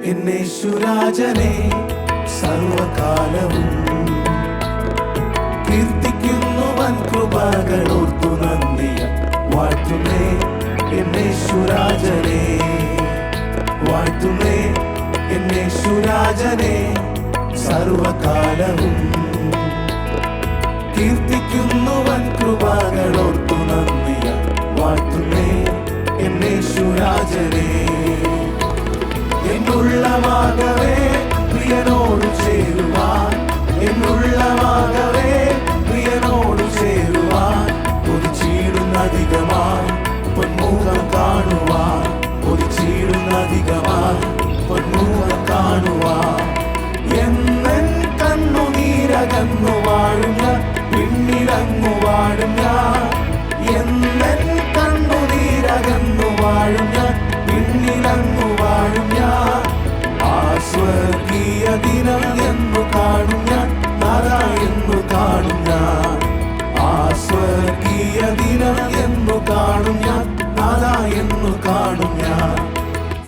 എന്നേശുരാജനെ സർവകാലവും കീർത്തിക്കുന്നു വൻ കൃപകളോർത്തു നന്ദിയ വാഴ്ത്തുന്നേ എന്നേശുരാജനെ വാഴ്ത്തുന്നേ എന്നേശുരാജനെ സർവകാലവും കീർത്തിക്കുന്നു വൻ കൃപകളോർത്തു നന്ദിയ വാഴ്ത്തുന്നേ എന്നേശുരാജനെ എന്നുള്ളമാകവേ പ്രിയനോട് ചേരുവാൻ എന്നുള്ളമാകവേ പ്രിയനോട് ചേരുവാൻ കൊതിച്ചിടുന്നധികമായി പൊന്മുഖം കാണുവാൻ കൊതിച്ചിടുന്നധികമായി പൊന്മുഖം കാണുവാൻ എന്നെൻ കണ്ണുനീരകന്നു വാഴും ഞാൻ പിന്നിലങ്ങു വാഴും ഞാൻ എന്നെൻ കണ്ണുനീരകന്നു വാഴും ഞാൻ പിന്നിലങ്ങു വാഴും ഞാൻ ആ സ്വർഗീയ ദിനം എന്നു കാണും ഞാൻ നാഥാ എന്നു കാണും ഞാൻ ആ സ്വർഗീയ ദിനം എന്നു കാണും